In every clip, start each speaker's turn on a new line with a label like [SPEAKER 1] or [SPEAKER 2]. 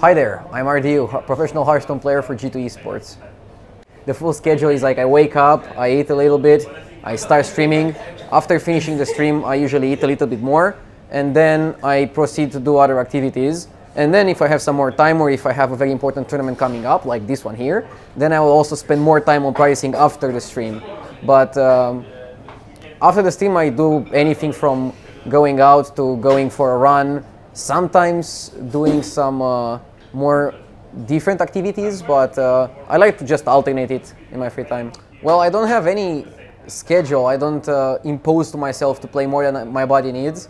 [SPEAKER 1] Hi there, I'm RDU, professional Hearthstone player for G2 Esports. The full schedule is like I wake up, I eat a little bit, I start streaming. After finishing the stream, I usually eat a little bit more, and then I proceed to do other activities. And then if I have some more time, or if I have a very important tournament coming up, like this one here, then I will also spend more time on practicing after the stream. But after the stream, I do anything from going out to going for a run, sometimes doing some more different activities, but I like to just alternate it in my free time. Well, I don't have any schedule. I don't impose to myself to play more than my body needs.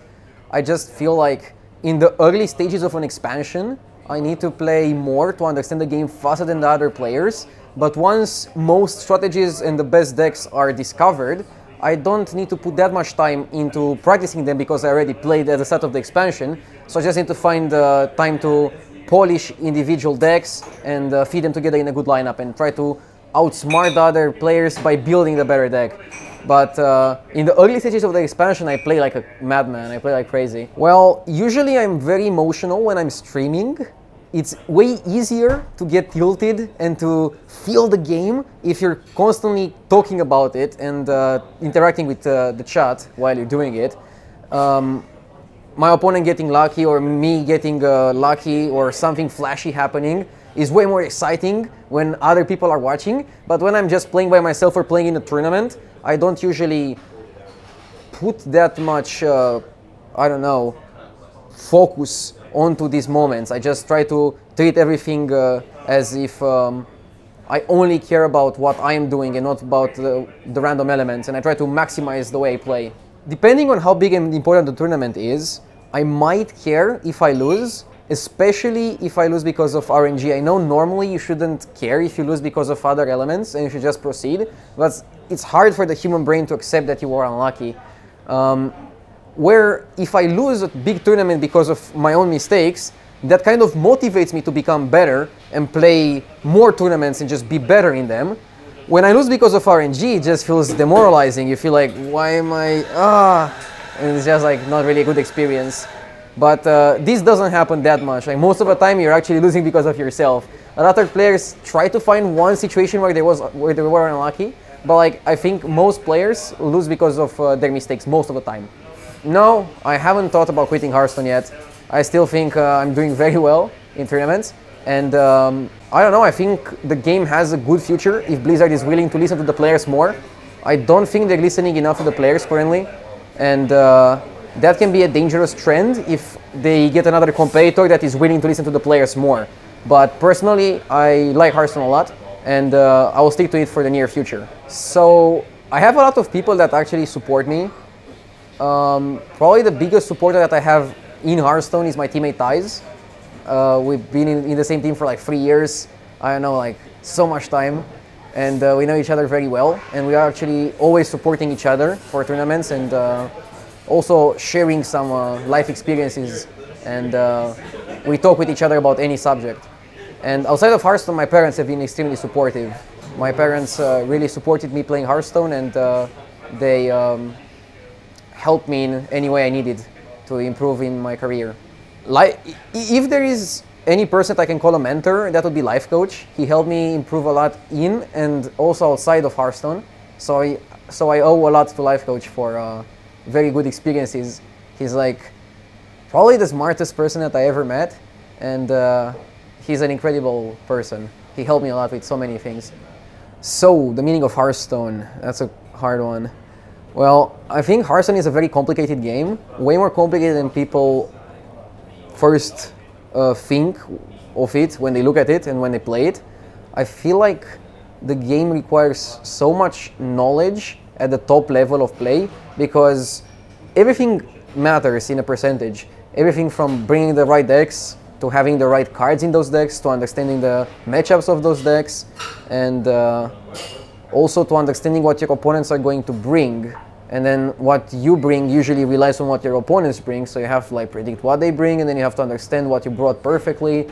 [SPEAKER 1] I just feel like in the early stages of an expansion, I need to play more to understand the game faster than the other players. But once most strategies and the best decks are discovered, I don't need to put that much time into practicing them because I already played at the start of the expansion. So I just need to find time to polish individual decks and feed them together in a good lineup and try to outsmart the other players by building the better deck. But in the early stages of the expansion, I play like a madman, I play like crazy. Well, usually I'm very emotional when I'm streaming. It's way easier to get tilted and to feel the game if you're constantly talking about it and interacting with the chat while you're doing it. My opponent getting lucky or me getting lucky or something flashy happening is way more exciting when other people are watching. But when I'm just playing by myself or playing in a tournament, I don't usually put that much, I don't know, focus onto these moments. I just try to treat everything as if I only care about what I am doing and not about the random elements, and I try to maximize the way I play. Depending on how big and important the tournament is, I might care if I lose, especially if I lose because of RNG. I know normally you shouldn't care if you lose because of other elements and you should just proceed, but it's hard for the human brain to accept that you are unlucky. Where if I lose a big tournament because of my own mistakes, that kind of motivates me to become better and play more tournaments and just be better in them. When I lose because of RNG, it just feels demoralizing. You feel like, why am I, and it's just like not really a good experience. But this doesn't happen that much. Like most of the time, you're actually losing because of yourself. Other players try to find one situation where they were unlucky, but like I think most players lose because of their mistakes most of the time. No, I haven't thought about quitting Hearthstone yet. I still think I'm doing very well in tournaments, and I don't know, I think the game has a good future if Blizzard is willing to listen to the players more. I don't think they're listening enough to the players currently, and that can be a dangerous trend if they get another competitor that is willing to listen to the players more. But personally, I like Hearthstone a lot, and I will stick to it for the near future. So I have a lot of people that actually support me. Probably the biggest supporter that I have in Hearthstone is my teammate Thais. We've been in the same team for like 3 years. I don't know, like so much time. And we know each other very well. And we are actually always supporting each other for tournaments and also sharing some life experiences. And we talk with each other about any subject. And outside of Hearthstone, my parents have been extremely supportive. My parents really supported me playing Hearthstone, and they helped me in any way I needed to improve in my career. Like, if there is any person that I can call a mentor, that would be Life Coach. He helped me improve a lot in and also outside of Hearthstone. So I owe a lot to Life Coach for very good experiences. He's like probably the smartest person that I ever met, and he's an incredible person. He helped me a lot with so many things. So, the meaning of Hearthstone, that's a hard one. Well, I think Hearthstone is a very complicated game, way more complicated than people first think of it when they look at it and when they play it. I feel like the game requires so much knowledge at the top level of play because everything matters in a percentage. Everything from bringing the right decks to having the right cards in those decks to understanding the matchups of those decks, and also to understanding what your opponents are going to bring, and then what you bring usually relies on what your opponents bring, so you have to like predict what they bring, and then you have to understand what you brought perfectly.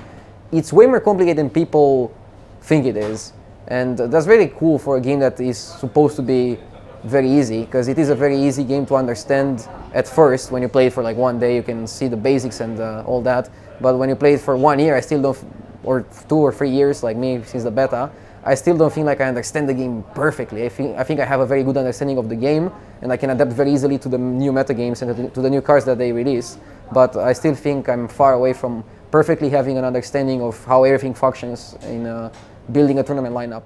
[SPEAKER 1] It's way more complicated than people think it is, and that's very cool for a game that is supposed to be very easy, because it is a very easy game to understand at first. When you play it for like 1 day, you can see the basics and all that. But when you play it for 1 year, I still don't, or 2 or 3 years, like me since the beta, I still don't think like I understand the game perfectly. I think I have a very good understanding of the game, and I can adapt very easily to the new meta games and to the new cards that they release. But I still think I'm far away from perfectly having an understanding of how everything functions in building a tournament lineup.